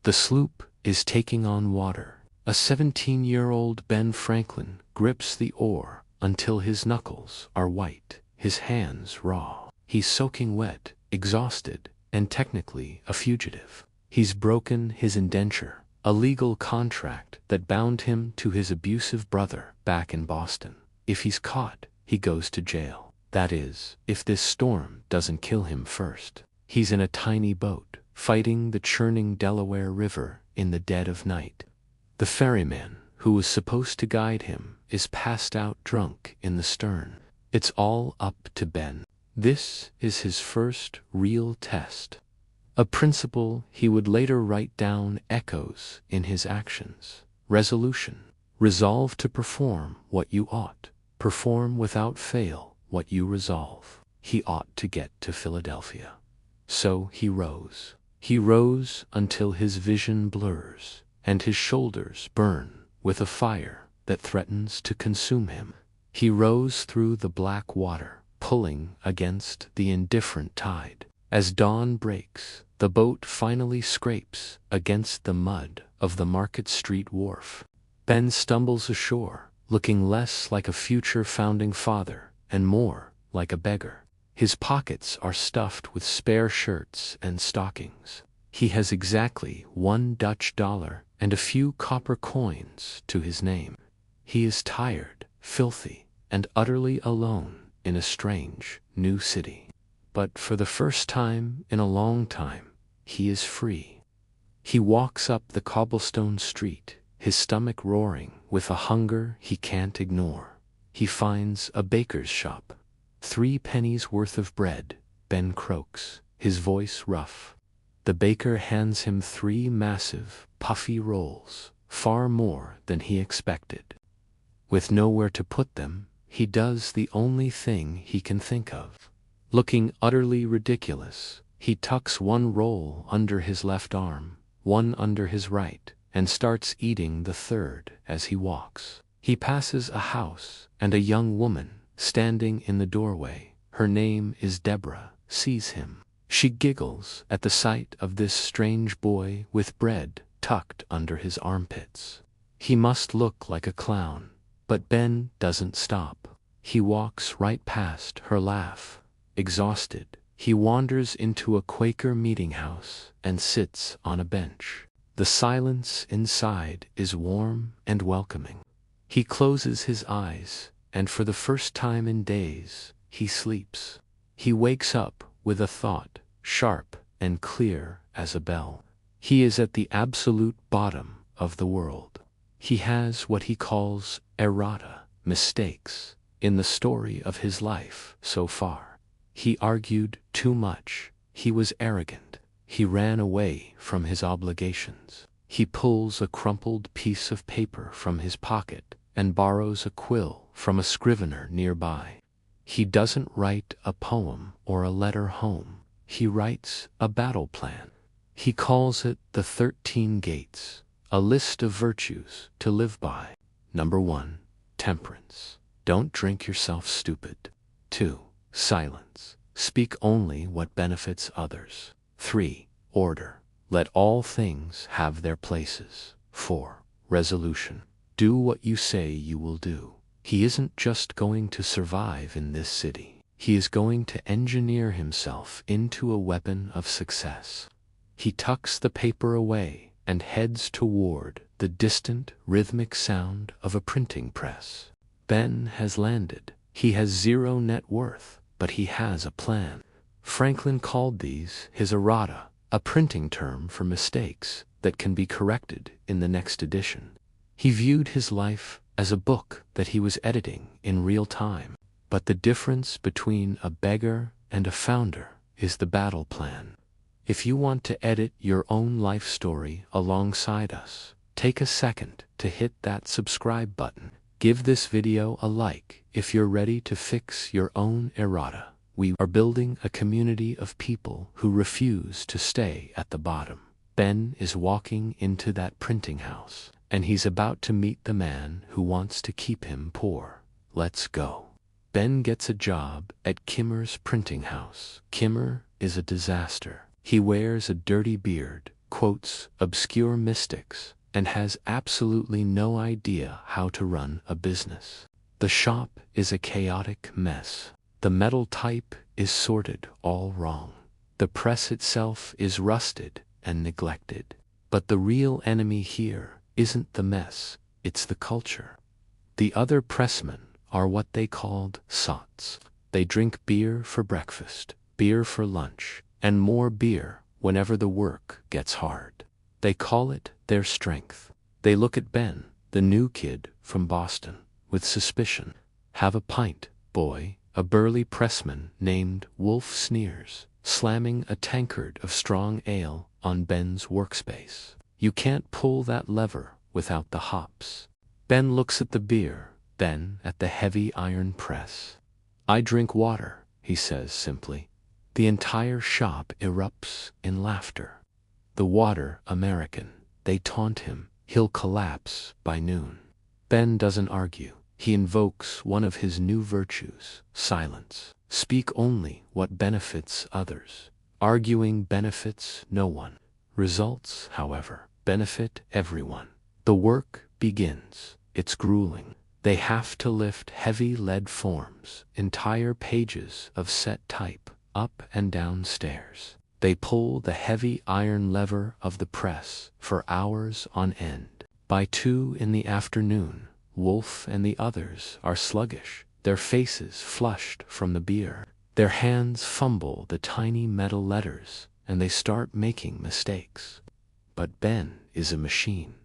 The sloop is taking on water. A 17-year-old Ben Franklin grips the oar until his knuckles are white, his hands raw. He's soaking wet, exhausted, and technically a fugitive. He's broken his indenture, a legal contract that bound him to his abusive brother back in Boston. If he's caught, he goes to jail. That is, if this storm doesn't kill him first. He's in a tiny boat, fighting the churning Delaware River in the dead of night. The ferryman, who was supposed to guide him, is passed out drunk in the stern. It's all up to Ben. This is his first real test. A principle he would later write down echoes in his actions. Resolution. Resolve to perform what you ought. Perform without fail what you resolve. He ought to get to Philadelphia. So he rose. He rose until his vision blurs, and his shoulders burn with a fire that threatens to consume him. He rose through the black water, pulling against the indifferent tide. As dawn breaks, the boat finally scrapes against the mud of the Market Street wharf. Ben stumbles ashore, looking less like a future founding father and more like a beggar. His pockets are stuffed with spare shirts and stockings. He has exactly $1 and a few copper coins to his name. He is tired, filthy, and utterly alone in a strange, new city. But for the first time in a long time, he is free. He walks up the cobblestone street, his stomach roaring with a hunger he can't ignore. He finds a baker's shop. 3 pennies worth of bread, Ben croaks, his voice rough. The baker hands him 3 massive, puffy rolls, far more than he expected. With nowhere to put them, he does the only thing he can think of. Looking utterly ridiculous, he tucks 1 roll under his left arm, 1 under his right, and starts eating the 3rd as he walks. He passes a house, and a young woman, standing in the doorway, her name is Deborah, sees him. She giggles at the sight of this strange boy with bread tucked under his armpits. He must look like a clown, but Ben doesn't stop. He walks right past her laugh. Exhausted, he wanders into a Quaker meeting house and sits on a bench. The silence inside is warm and welcoming. He closes his eyes, and for the first time in days, he sleeps. He wakes up with a thought, sharp and clear as a bell. He is at the absolute bottom of the world. He has what he calls errata, mistakes, in the story of his life so far. He argued too much. He was arrogant. He ran away from his obligations. He pulls a crumpled piece of paper from his pocket and borrows a quill from a scrivener nearby. He doesn't write a poem or a letter home. He writes a battle plan. He calls it the 13 Gates, a list of virtues to live by. Number 1, temperance. Don't drink yourself stupid. 2, silence. Speak only what benefits others. 3, order. Let all things have their places. 4, resolution. Do what you say you will do. He isn't just going to survive in this city. He is going to engineer himself into a weapon of success. He tucks the paper away and heads toward the distant, rhythmic sound of a printing press. Ben has landed. He has 0 net worth, but he has a plan. Franklin called these his errata, a printing term for mistakes that can be corrected in the next edition. He viewed his life as a book that he was editing in real time. But the difference between a beggar and a founder is the battle plan. If you want to edit your own life story alongside us, take a second to hit that subscribe button. Give this video a like if you're ready to fix your own errata. We are building a community of people who refuse to stay at the bottom. Ben is walking into that printing house, and he's about to meet the man who wants to keep him poor. Let's go. Ben gets a job at Kimmer's printing house. Kimmer is a disaster. He wears a dirty beard, quotes obscure mystics, and has absolutely no idea how to run a business. The shop is a chaotic mess. The metal type is sorted all wrong. The press itself is rusted and neglected. But the real enemy here isn't the mess, it's the culture. The other pressmen are what they called sots. They drink beer for breakfast, beer for lunch, and more beer whenever the work gets hard. They call it their strength. They look at Ben, the new kid from Boston, with suspicion. "Have a pint, boy," a burly pressman named Wolf sneers, slamming a tankard of strong ale on Ben's workspace. "You can't pull that lever without the hops." Ben looks at the beer, then at the heavy iron press. "I drink water," he says simply. The entire shop erupts in laughter. "The water American," they taunt him. "He'll collapse by noon." Ben doesn't argue. He invokes one of his new virtues, silence. Speak only what benefits others. Arguing benefits no one. Results, however, benefit everyone. The work begins. It's grueling. They have to lift heavy lead forms, entire pages of set type, up and down stairs. They pull the heavy iron lever of the press for hours on end. By 2 in the afternoon, Wolf and the others are sluggish, their faces flushed from the beer. Their hands fumble the tiny metal letters, and they start making mistakes. But Ben is a machine.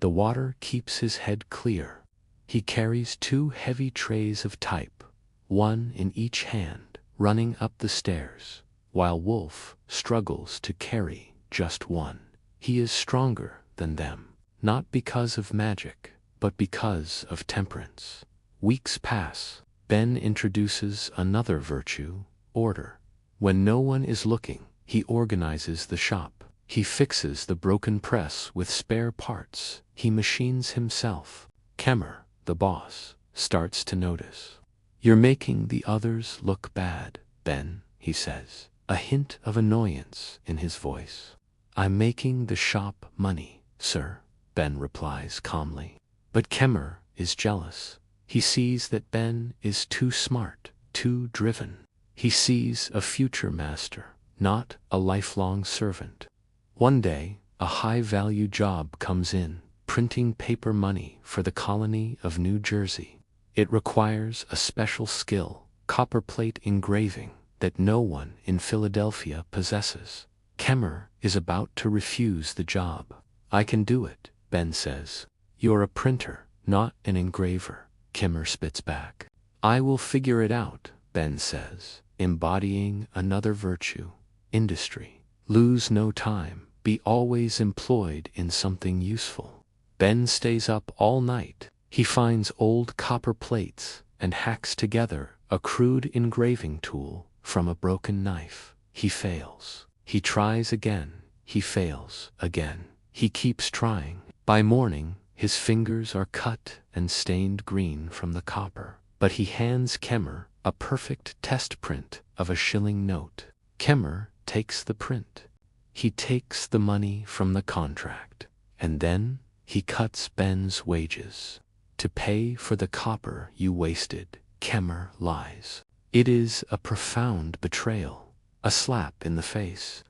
The water keeps his head clear. He carries 2 heavy trays of type, one in each hand, running up the stairs, while Wolf struggles to carry just one. He is stronger than them, not because of magic, but because of temperance. Weeks pass. Ben introduces another virtue, order. When no one is looking, he organizes the shop. He fixes the broken press with spare parts. He machines himself. Kemmer, the boss, starts to notice. "You're making the others look bad, Ben," he says, a hint of annoyance in his voice. "I'm making the shop money, sir," Ben replies calmly. But Kemmer is jealous. He sees that Ben is too smart, too driven. He sees a future master, not a lifelong servant. One day, a high-value job comes in, printing paper money for the colony of New Jersey. It requires a special skill, copperplate engraving, that no one in Philadelphia possesses. Kemmer is about to refuse the job. "I can do it," Ben says. "You're a printer, not an engraver," Kemmer spits back. "I will figure it out," Ben says, embodying another virtue, industry. Lose no time, be always employed in something useful. Ben stays up all night. He finds old copper plates and hacks together a crude engraving tool from a broken knife. He fails. He tries again. He fails again. He keeps trying. By morning, his fingers are cut and stained green from the copper, but he hands Kemmer a perfect test print of a shilling note. Kemmer takes the print. He takes the money from the contract, and then he cuts Ben's wages. "To pay for the copper you wasted," Kemmer lies. It is a profound betrayal, a slap in the face.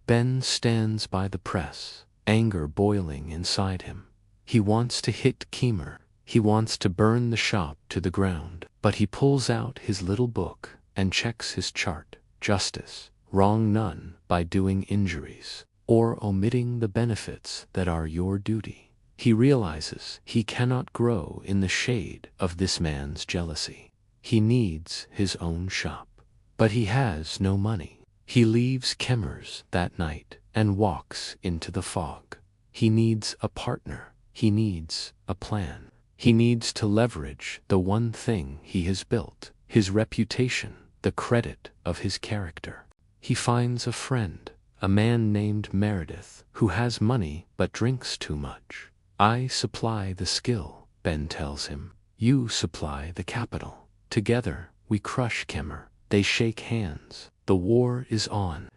Ben stands by the press, anger boiling inside him. He wants to hit Kemmer. He wants to burn the shop to the ground, but he pulls out his little book and checks his chart. Justice, wrong none by doing injuries, or omitting the benefits that are your duty. He realizes he cannot grow in the shade of this man's jealousy. He needs his own shop, but he has no money. He leaves Kemmer's that night and walks into the fog. He needs a partner. He needs a plan. He needs to leverage the one thing he has built, his reputation, the credit of his character. He finds a friend, a man named Meredith, who has money but drinks too much. "I supply the skill," Ben tells him. "You supply the capital. Together, we crush Kemmer." They shake hands. The war is on.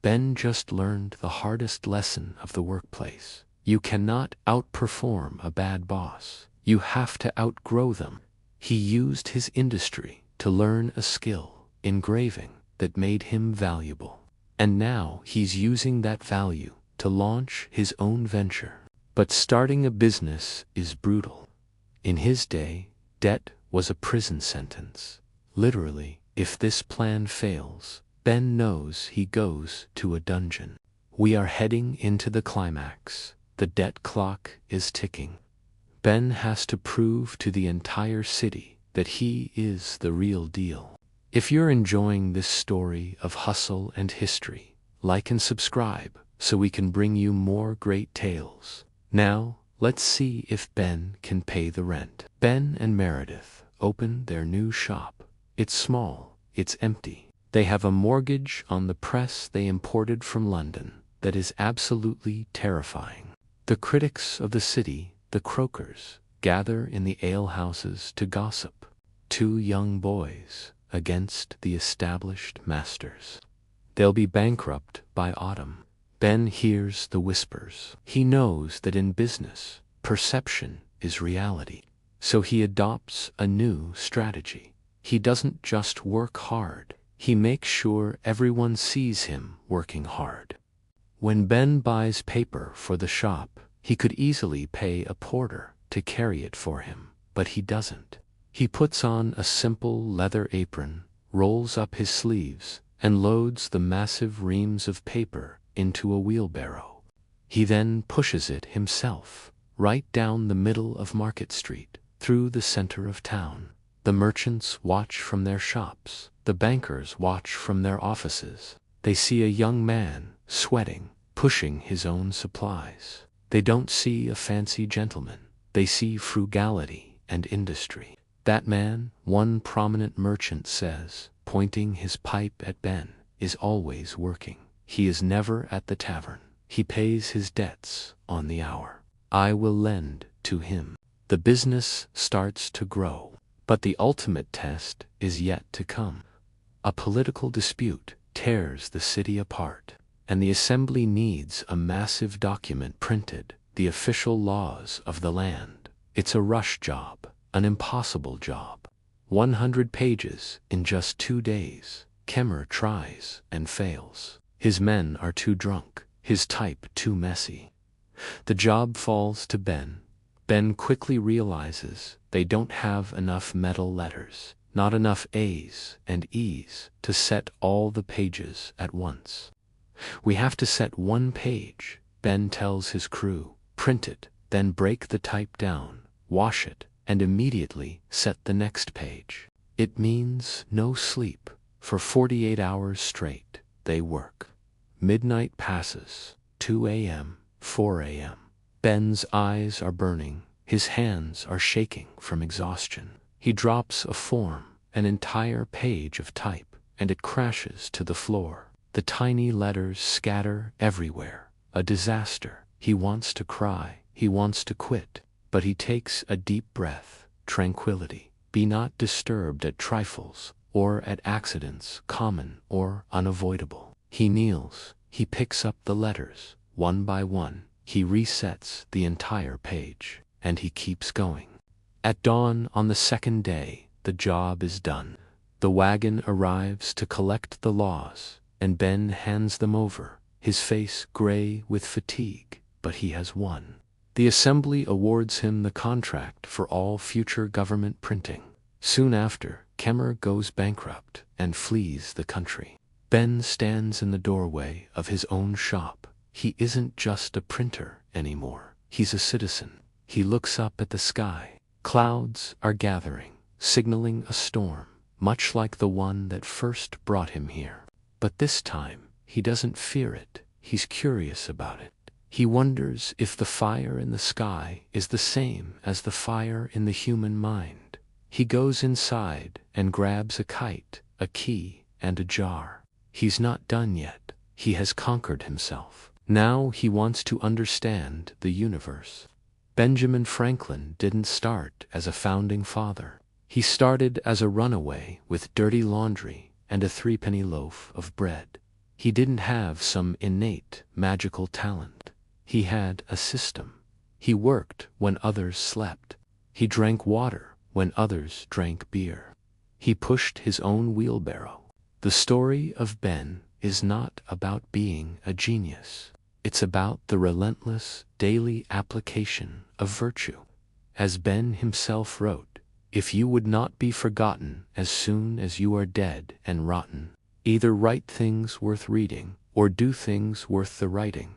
Ben just learned the hardest lesson of the workplace. You cannot outperform a bad boss. You have to outgrow them. He used his industry to learn a skill, engraving, that made him valuable. And now he's using that value to launch his own venture. But starting a business is brutal. In his day, debt was a prison sentence. Literally, if this plan fails, Ben knows he goes to a dungeon. We are heading into the climax. The debt clock is ticking. Ben has to prove to the entire city that he is the real deal. If you're enjoying this story of hustle and history, like and subscribe so we can bring you more great tales. Now, let's see if Ben can pay the rent. Ben and Meredith open their new shop. It's small, it's empty. They have a mortgage on the press they imported from London that is absolutely terrifying. The critics of the city, the croakers, gather in the alehouses to gossip. Two young boys against the established masters. They'll be bankrupt by autumn. Ben hears the whispers. He knows that in business, perception is reality. So he adopts a new strategy. He doesn't just work hard. He makes sure everyone sees him working hard. When Ben buys paper for the shop, he could easily pay a porter to carry it for him, but he doesn't. He puts on a simple leather apron, rolls up his sleeves, and loads the massive reams of paper into a wheelbarrow. He then pushes it himself, right down the middle of Market Street, through the center of town. The merchants watch from their shops. The bankers watch from their offices. They see a young man, sweating, pushing his own supplies. They don't see a fancy gentleman. They see frugality and industry. That man, one prominent merchant says, pointing his pipe at Ben, is always working. He is never at the tavern. He pays his debts on the hour. I will lend to him. The business starts to grow. But the ultimate test is yet to come. A political dispute tears the city apart, and the assembly needs a massive document printed, the official laws of the land. It's a rush job, an impossible job. 100 pages in just 2 days. Kemmer tries and fails. His men are too drunk, his type too messy. The job falls to Ben. Ben quickly realizes they don't have enough metal letters, not enough A's and E's to set all the pages at once. We have to set one page, Ben tells his crew. Print it, then break the type down, wash it, and immediately set the next page. It means no sleep. For 48 hours straight, they work. Midnight passes, 2 a.m., 4 a.m. Ben's eyes are burning, his hands are shaking from exhaustion. He drops a form, an entire page of type, and it crashes to the floor. The tiny letters scatter everywhere. A disaster. He wants to cry, he wants to quit, but he takes a deep breath. Tranquility. Be not disturbed at trifles, or at accidents common or unavoidable. He kneels, he picks up the letters, one by one, he resets the entire page, and he keeps going. At dawn on the second day, the job is done. The wagon arrives to collect the laws, and Ben hands them over, his face gray with fatigue, but he has won. The assembly awards him the contract for all future government printing. Soon after, Kemmer goes bankrupt and flees the country. Ben stands in the doorway of his own shop. He isn't just a printer anymore. He's a citizen. He looks up at the sky. Clouds are gathering, signaling a storm, much like the one that first brought him here. But this time, he doesn't fear it. He's curious about it. He wonders if the fire in the sky is the same as the fire in the human mind. He goes inside and grabs a kite, a key, and a jar. He's not done yet. He has conquered himself. Now he wants to understand the universe. Benjamin Franklin didn't start as a founding father. He started as a runaway with dirty laundry and a 3-penny loaf of bread. He didn't have some innate magical talent. He had a system. He worked when others slept. He drank water when others drank beer. He pushed his own wheelbarrow. The story of Ben is not about being a genius. It's about the relentless daily application of virtue. As Ben himself wrote, "If you would not be forgotten as soon as you are dead and rotten, either write things worth reading or do things worth the writing."